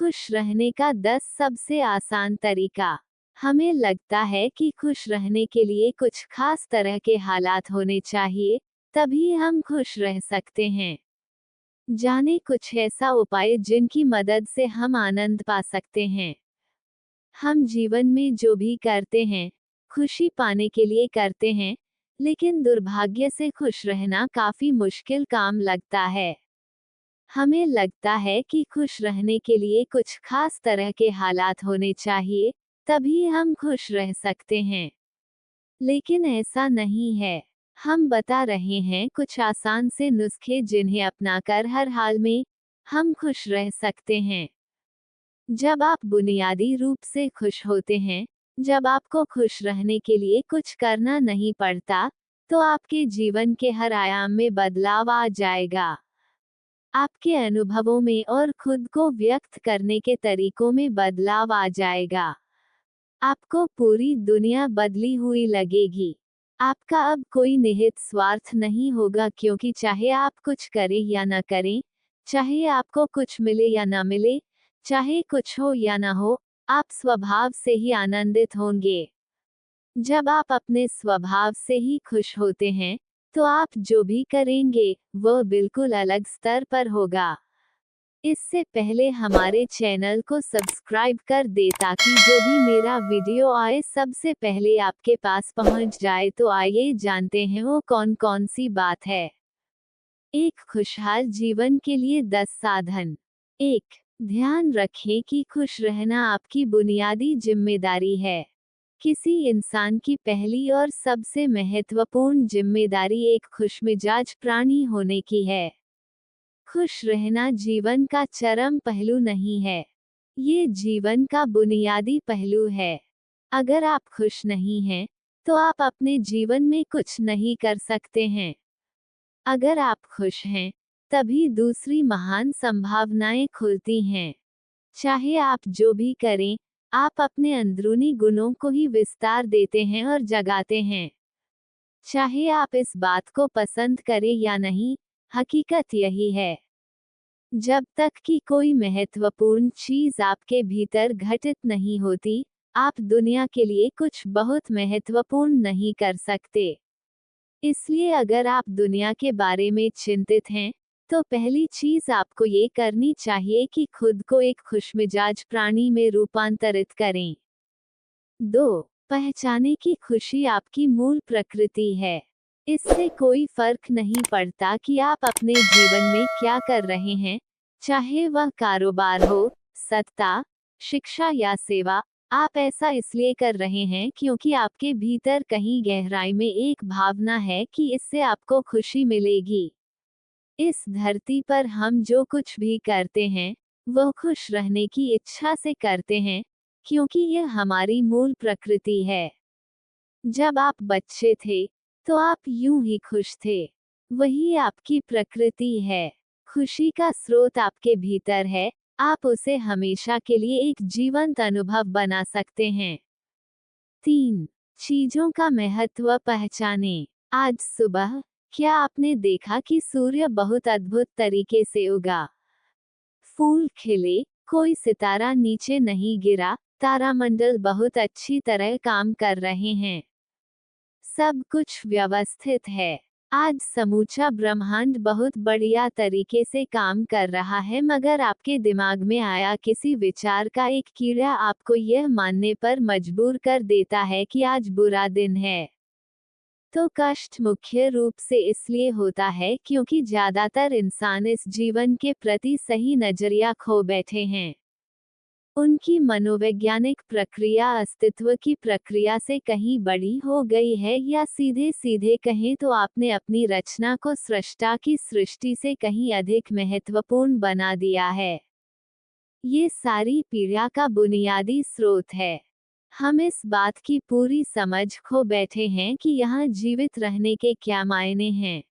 खुश रहने का 10 सबसे आसान तरीका। हमें लगता है कि खुश रहने के लिए कुछ खास तरह के हालात होने चाहिए, तभी हम खुश रह सकते हैं। जाने कुछ ऐसा उपाय जिनकी मदद से हम आनंद पा सकते हैं। हम जीवन में जो भी करते हैं, खुशी पाने के लिए करते हैं, लेकिन दुर्भाग्य से खुश रहना काफी मुश्किल काम लगता है। हमें लगता है कि खुश रहने के लिए कुछ खास तरह के हालात होने चाहिए, तभी हम खुश रह सकते हैं। लेकिन ऐसा नहीं है। हम बता रहे हैं कुछ आसान से नुस्खे जिन्हें अपनाकर हर हाल में हम खुश रह सकते हैं। जब आप बुनियादी रूप से खुश होते हैं, जब आपको खुश रहने के लिए कुछ करना नहीं पड़ता, तो आपके जीवन के हर आयाम में बदलाव आ जाएगा। आपके अनुभवों में और खुद को व्यक्त करने के तरीकों में बदलाव आ जाएगा। आपको पूरी दुनिया बदली हुई लगेगी। आपका अब कोई निहित स्वार्थ नहीं होगा, क्योंकि चाहे आप कुछ करें या न करें, चाहे आपको कुछ मिले या न मिले, चाहे कुछ हो या न हो, आप स्वभाव से ही आनंदित होंगे। जब आप अपने स्वभाव से ही खुश होते हैं, तो आप जो भी करेंगे, वह बिल्कुल अलग स्तर पर होगा। इससे पहले हमारे चैनल को सब्सक्राइब कर दे ताकि जो भी मेरा वीडियो आए सबसे पहले आपके पास पहुंच जाए। तो आइए जानते हैं वो कौन कौन सी बात है। एक खुशहाल जीवन के लिए 10 साधन। 1. ध्यान रखें कि खुश रहना आपकी बुनियादी जिम्मेदारी है। किसी इंसान की पहली और सबसे महत्वपूर्ण जिम्मेदारी एक खुशमिजाज प्राणी होने की है। खुश रहना जीवन का चरम पहलू नहीं है, ये जीवन का बुनियादी पहलू है। अगर आप खुश नहीं हैं, तो आप अपने जीवन में कुछ नहीं कर सकते हैं। अगर आप खुश हैं, तभी दूसरी महान संभावनाएं खुलती हैं। चाहे आप जो भी करें, आप अपने अंदरूनी गुणों को ही विस्तार देते हैं और जगाते हैं। चाहे आप इस बात को पसंद करें या नहीं, हकीकत यही है। जब तक कि कोई महत्वपूर्ण चीज आपके भीतर घटित नहीं होती, आप दुनिया के लिए कुछ बहुत महत्वपूर्ण नहीं कर सकते। इसलिए अगर आप दुनिया के बारे में चिंतित हैं, तो पहली चीज आपको ये करनी चाहिए कि खुद को एक खुशमिजाज प्राणी में रूपांतरित करें। 2. पहचाने कि खुशी आपकी मूल प्रकृति है। इससे कोई फर्क नहीं पड़ता कि आप अपने जीवन में क्या कर रहे हैं, चाहे वह कारोबार हो, सत्ता, शिक्षा या सेवा। आप ऐसा इसलिए कर रहे हैं क्योंकि आपके भीतर कहीं गहराई में एक भावना है कि इससे आपको खुशी मिलेगी। इस धरती पर हम जो कुछ भी करते हैं, वह खुश रहने की इच्छा से करते हैं, क्योंकि यह हमारी मूल प्रकृति है। जब आप बच्चे थे, तो आप यूं ही खुश थे। वही आपकी प्रकृति है। खुशी का स्रोत आपके भीतर है, आप उसे हमेशा के लिए एक जीवंत अनुभव बना सकते हैं। 3. चीजों का महत्व पहचानें। आज सुबह, क्या आपने देखा कि सूर्य बहुत अद्भुत तरीके से उगा? फूल खिले, कोई सितारा नीचे नहीं गिरा, तारामंडल बहुत अच्छी तरह काम कर रहे हैं। सब कुछ व्यवस्थित है। आज समूचा ब्रह्मांड बहुत बढ़िया तरीके से काम कर रहा है, मगर आपके दिमाग में आया किसी विचार का एक कीड़ा आपको यह मानने पर मजबूर कर देता है कि आज बुरा दिन है। तो कष्ट मुख्य रूप से इसलिए होता है क्योंकि ज्यादातर इंसान इस जीवन के प्रति सही नजरिया खो बैठे हैं। उनकी मनोवैज्ञानिक प्रक्रिया अस्तित्व की प्रक्रिया से कहीं बड़ी हो गई है, या सीधे सीधे कहें तो आपने अपनी रचना को सृष्टा की सृष्टि से कहीं अधिक महत्वपूर्ण बना दिया है। ये सारी पीड़ा का बुनियादी स्रोत है। हम इस बात की पूरी समझ खो बैठे हैं कि यहाँ जीवित रहने के क्या मायने हैं।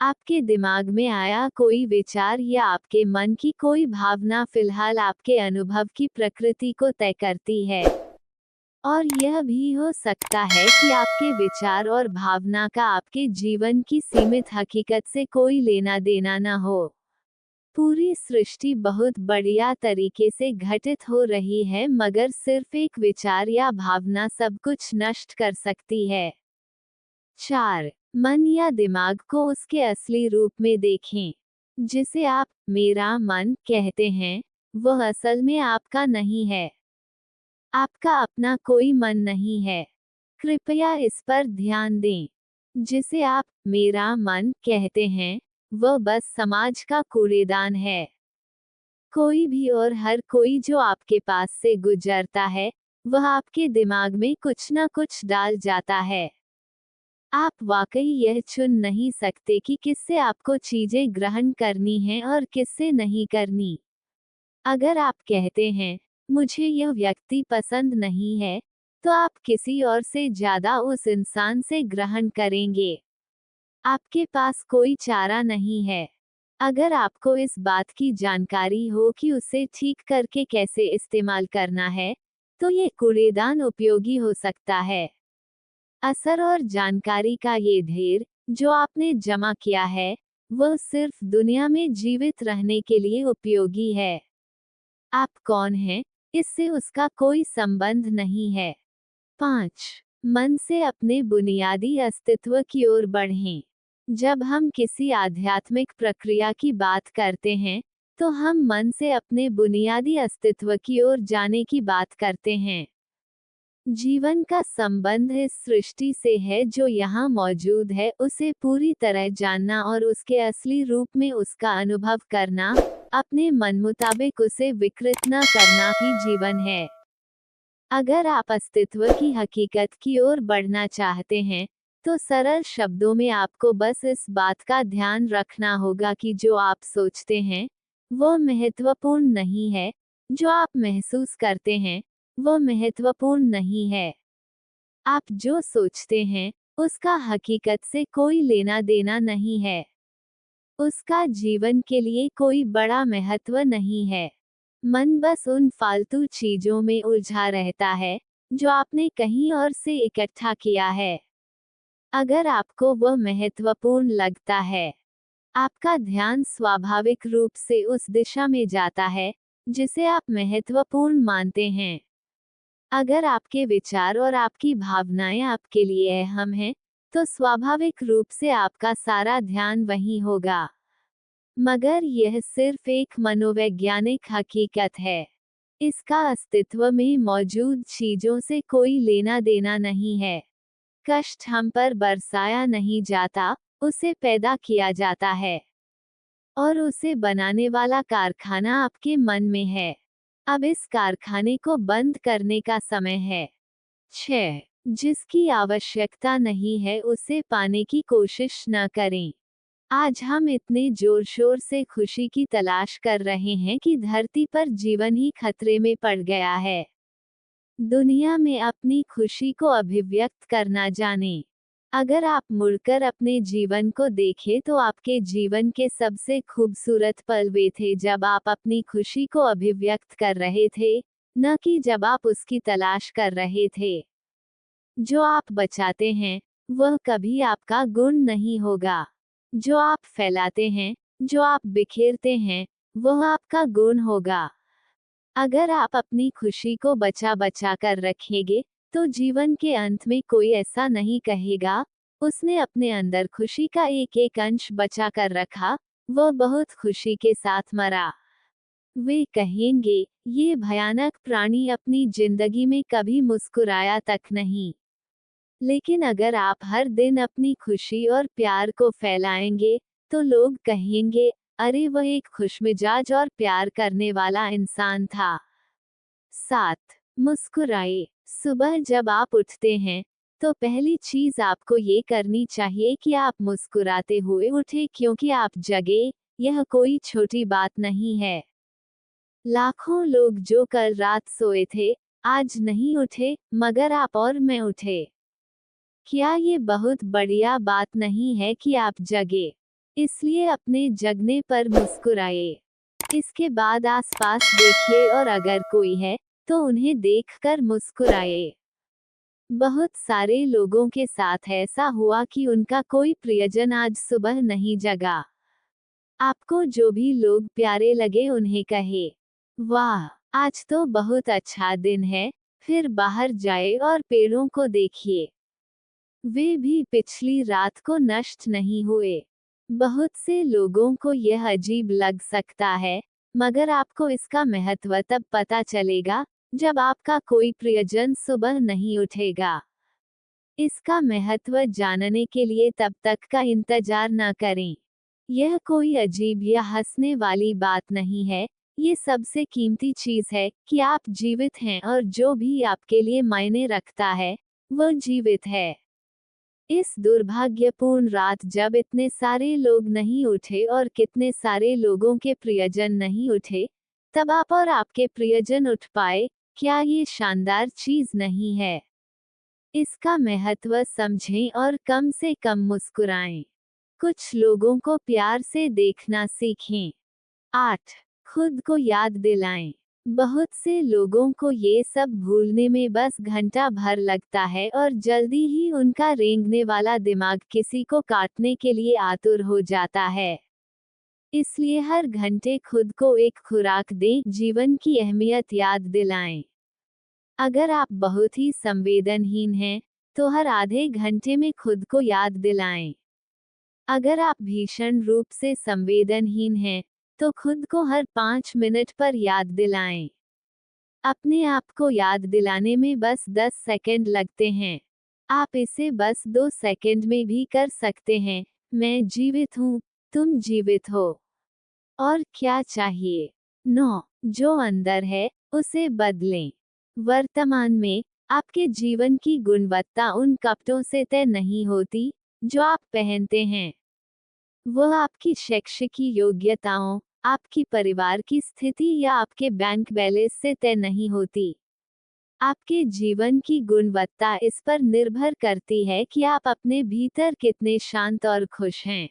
आपके दिमाग में आया कोई विचार या आपके मन की कोई भावना फिलहाल आपके अनुभव की प्रकृति को तय करती है। और यह भी हो सकता है कि आपके विचार और भावना का आपके जीवन की सीमित हकीकत से कोई लेना देना न हो। पूरी सृष्टि बहुत बढ़िया तरीके से घटित हो रही है, मगर सिर्फ एक विचार या भावना सब कुछ नष्ट कर सकती है। 4. मन या दिमाग को उसके असली रूप में देखें। जिसे आप मेरा मन कहते हैं, वह असल में आपका नहीं है। आपका अपना कोई मन नहीं है। कृपया इस पर ध्यान दें। जिसे आप मेरा मन कहते हैं, वह बस समाज का कूड़ेदान है। कोई भी और हर कोई जो आपके पास से गुजरता है, वह आपके दिमाग में कुछ न कुछ डाल जाता है। आप वाकई यह चुन नहीं सकते कि किससे आपको चीजें ग्रहण करनी हैं और किससे नहीं करनी। अगर आप कहते हैं, मुझे यह व्यक्ति पसंद नहीं है, तो आप किसी और से ज्यादा उस इंसान से ग्रहण करेंगे। आपके पास कोई चारा नहीं है। अगर आपको इस बात की जानकारी हो कि उसे ठीक करके कैसे इस्तेमाल करना है, तो ये कूड़ेदान उपयोगी हो सकता है। असर और जानकारी का ये ढेर, जो आपने जमा किया है, वह सिर्फ दुनिया में जीवित रहने के लिए उपयोगी है। आप कौन हैं, इससे उसका कोई संबंध नहीं है। 5. मन से अपने बुनियादी अस्तित्व की ओर बढ़ें। जब हम किसी आध्यात्मिक प्रक्रिया की बात करते हैं, तो हम मन से अपने बुनियादी अस्तित्व की ओर जाने की बात करते हैं। जीवन का संबंध इस सृष्टि से है जो यहाँ मौजूद है, उसे पूरी तरह जानना और उसके असली रूप में उसका अनुभव करना, अपने मन मुताबिक उसे विकृत न करना ही जीवन है। अगर आप अस्तित्व की हकीकत की ओर बढ़ना चाहते हैं, तो सरल शब्दों में आपको बस इस बात का ध्यान रखना होगा कि जो आप सोचते हैं, वो महत्वपूर्ण नहीं है। जो आप महसूस करते हैं, वो महत्वपूर्ण नहीं है। आप जो सोचते हैं, उसका हकीकत से कोई लेना देना नहीं है। उसका जीवन के लिए कोई बड़ा महत्व नहीं है। मन बस उन फालतू चीजों में उलझा रहता है, जो आपने कहीं और से इकट्ठा किया है। अगर आपको वह महत्वपूर्ण लगता है, आपका ध्यान स्वाभाविक रूप से उस दिशा में जाता है, जिसे आप महत्वपूर्ण मानते हैं। अगर आपके विचार और आपकी भावनाएं आपके लिए अहम हैं, तो स्वाभाविक रूप से आपका सारा ध्यान वहीं होगा। मगर यह सिर्फ एक मनोवैज्ञानिक हकीकत है। इसका अस्तित्व में मौजूद चीजों से कोई लेना देना नहीं है। कष्ट हम पर बरसाया नहीं जाता, उसे पैदा किया जाता है। और उसे बनाने वाला कारखाना आपके मन में है। अब इस कारखाने को बंद करने का समय है। 6. जिसकी आवश्यकता नहीं है उसे पाने की कोशिश न करें। आज हम इतने जोर शोर से खुशी की तलाश कर रहे हैं कि धरती पर जीवन ही खतरे में पड़ गया है। दुनिया में अपनी खुशी को अभिव्यक्त करना जानें। अगर आप मुड़कर अपने जीवन को देखें तो आपके जीवन के सबसे खूबसूरत पल वे थे जब आप अपनी खुशी को अभिव्यक्त कर रहे थे, न कि जब आप उसकी तलाश कर रहे थे। जो आप बचाते हैं, वह कभी आपका गुण नहीं होगा। जो आप फैलाते हैं, जो आप बिखेरते हैं, वह आपका गुण होगा। अगर आप अपनी खुशी को बचा बचा कर रखेंगे, तो जीवन के अंत में कोई ऐसा नहीं कहेगा, उसने अपने अंदर खुशी का एक एक अंश बचा कर रखा, वह बहुत खुशी के साथ मरा। वे कहेंगे, ये भयानक प्राणी अपनी जिंदगी में कभी मुस्कुराया तक नहीं। लेकिन अगर आप हर दिन अपनी खुशी और प्यार को फैलाएंगे, तो लोग कहेंगे, अरे वह एक खुशमिजाज और प्यार करने वाला इंसान था। 7. मुस्कुराए। सुबह जब आप उठते हैं, तो पहली चीज आपको ये करनी चाहिए कि आप मुस्कुराते हुए उठे, क्योंकि आप जगे, यह कोई छोटी बात नहीं है। लाखों लोग जो कल रात सोए थे, आज नहीं उठे, मगर आप और मैं उठे। क्या ये बहुत बढ़िया बात नहीं है कि आप जगे? इसलिए अपने जगने पर मुस्कुराए। इसके बाद आसपास देखिए और अगर कोई है, तो उन्हें देखकर मुस्कुराए। बहुत सारे लोगों के साथ ऐसा हुआ कि उनका कोई प्रियजन आज सुबह नहीं जगा। आपको जो भी लोग प्यारे लगे उन्हें कहे, वाह, आज तो बहुत अच्छा दिन है। फिर बाहर जाए और पेड़ों को देखिए, वे भी पिछली रात को नष्ट नहीं हुए। बहुत से लोगों को यह अजीब लग सकता है, मगर आपको इसका महत्व तब पता चलेगा जब आपका कोई प्रियजन सुबह नहीं उठेगा। इसका महत्व जानने के लिए तब तक का इंतजार न करें। यह कोई अजीब या हंसने वाली बात नहीं है, ये सबसे कीमती चीज है कि आप जीवित हैं और जो भी आपके लिए मायने रखता है, वह जीवित है। इस दुर्भाग्यपूर्ण रात जब इतने सारे लोग नहीं उठे और कितने सारे लोगों के प्रियजन नहीं उठे, तब आप और आपके प्रियजन उठ पाए, क्या ये शानदार चीज नहीं है? इसका महत्व समझें और कम से कम मुस्कुराएं। कुछ लोगों को प्यार से देखना सीखें। 8. खुद को याद दिलाएं। बहुत से लोगों को ये सब भूलने में बस घंटा भर लगता है और जल्दी ही उनका रेंगने वाला दिमाग किसी को काटने के लिए आतुर हो जाता है। इसलिए हर घंटे खुद को एक खुराक दें, जीवन की अहमियत याद दिलाएं। अगर आप बहुत ही संवेदनहीन हैं, तो हर आधे घंटे में खुद को याद दिलाएं। अगर आप भीषण रूप से संवेदनहीन हैं, तो खुद को हर 5 मिनट पर याद दिलाएं। अपने आप को याद दिलाने में बस 10 सेकंड लगते हैं। आप इसे बस 2 सेकंड में भी कर सकते हैं। मैं जीवित हूँ, तुम जीवित हो। और क्या चाहिए? 9. जो अंदर है, उसे बदलें। वर्तमान में, आपके जीवन की गुणवत्ता उन कपड़ों से तय नहीं होती, जो आप पहनते हैं। वह आपकी शैक्षिक योग्यताओं, आपकी परिवार की स्थिति या आपके बैंक बैलेंस से तय नहीं होती। आपके जीवन की गुणवत्ता इस पर निर्भर करती है कि आप अपने भीतर कितने शांत और खुश हैं।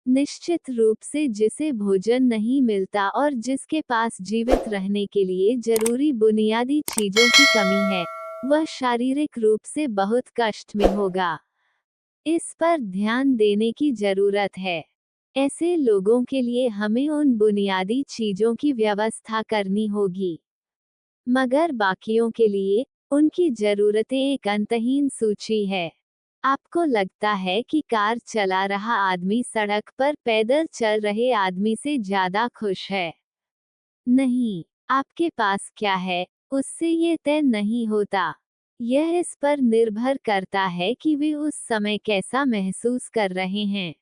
निश्चित रूप से जिसे भोजन नहीं मिलता और जिसके पास जीवित रहने के लिए जरूरी बुनियादी चीजों की कमी है, वह शारीरिक रूप से बहुत कष्ट में होगा। इस पर ध्यान देने की जरूरत है। ऐसे लोगों के लिए हमें उन बुनियादी चीजों की व्यवस्था करनी होगी, मगर बाकियों के लिए उनकी जरूरतें एक अंतहीन सूची है। आपको लगता है कि कार चला रहा आदमी सड़क पर पैदल चल रहे आदमी से ज्यादा खुश है। नहीं, आपके पास क्या है, उससे ये तय नहीं होता। यह इस पर निर्भर करता है कि वे उस समय कैसा महसूस कर रहे हैं।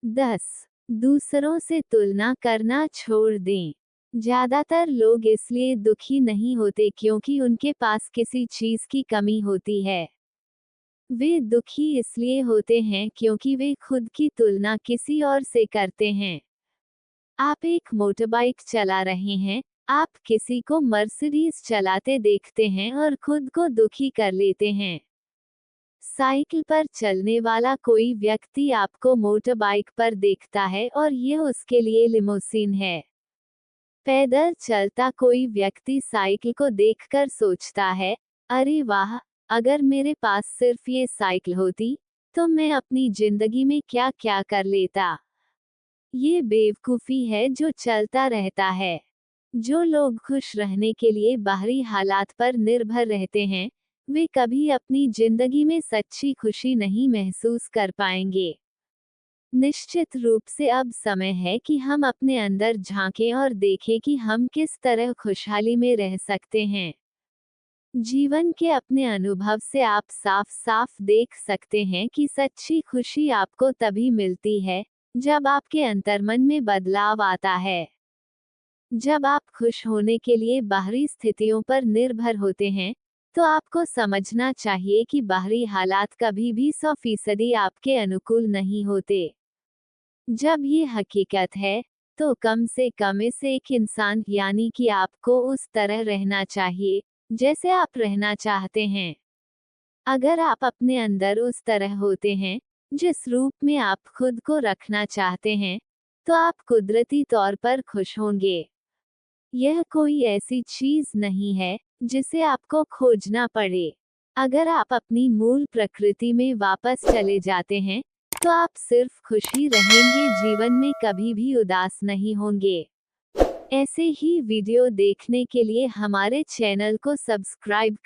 10. दूसरों से तुलना करना छोड़ दें। ज्यादातर लोग इसलिए दुखी नहीं होते क्योंकि उनके पास किसी चीज की कमी होती है। वे दुखी इसलिए होते हैं क्योंकि वे खुद की तुलना किसी और से करते हैं। आप एक मोटरबाइक चला रहे हैं, आप किसी को मर्सिडीज चलाते देखते हैं और खुद को दुखी कर लेते हैं। साइकिल पर चलने वाला कोई व्यक्ति आपको मोटरबाइक पर देखता है और यह उसके लिए लिमोसिन है। पैदल चलता कोई व्यक्ति साइकिल को देखकर सोचता है, अरे वाह, अगर मेरे पास सिर्फ ये साइकिल होती, तो मैं अपनी जिंदगी में क्या क्या कर लेता। ये बेवकूफी है जो चलता रहता है। जो लोग खुश रहने के लिए बाहरी हालात पर निर्भर रहते हैं, वे कभी अपनी जिंदगी में सच्ची खुशी नहीं महसूस कर पाएंगे। निश्चित रूप से अब समय है कि हम अपने अंदर झांकें और देखें कि हम किस तरह खुशहाली में रह सकते हैं। जीवन के अपने अनुभव से आप साफ साफ देख सकते हैं कि सच्ची खुशी आपको तभी मिलती है, जब आपके अंतर्मन में बदलाव आता है। जब आप खुश होने के लिए बाहरी स्थितियों पर निर्भर होते हैं, तो आपको समझना चाहिए कि बाहरी हालात कभी भी 100% आपके अनुकूल नहीं होते। जब ये हकीकत है, तो कम से कम इस एक इंसान यानी कि आपको उस तरह रहना चाहिए, जैसे आप रहना चाहते हैं। अगर आप अपने अंदर उस तरह होते हैं, जिस रूप में आप खुद को रखना चाहते हैं, तो आप कुदरती तौर पर खुश होंगे। यह कोई ऐसी चीज नहीं है, जिसे आपको खोजना पड़े। अगर आप अपनी मूल प्रकृति में वापस चले जाते हैं, तो आप सिर्फ खुश ही रहेंगे, जीवन में कभी भी उदास नहीं होंगे। ऐसे ही वीडियो देखने के लिए हमारे चैनल को सब्सक्राइब कर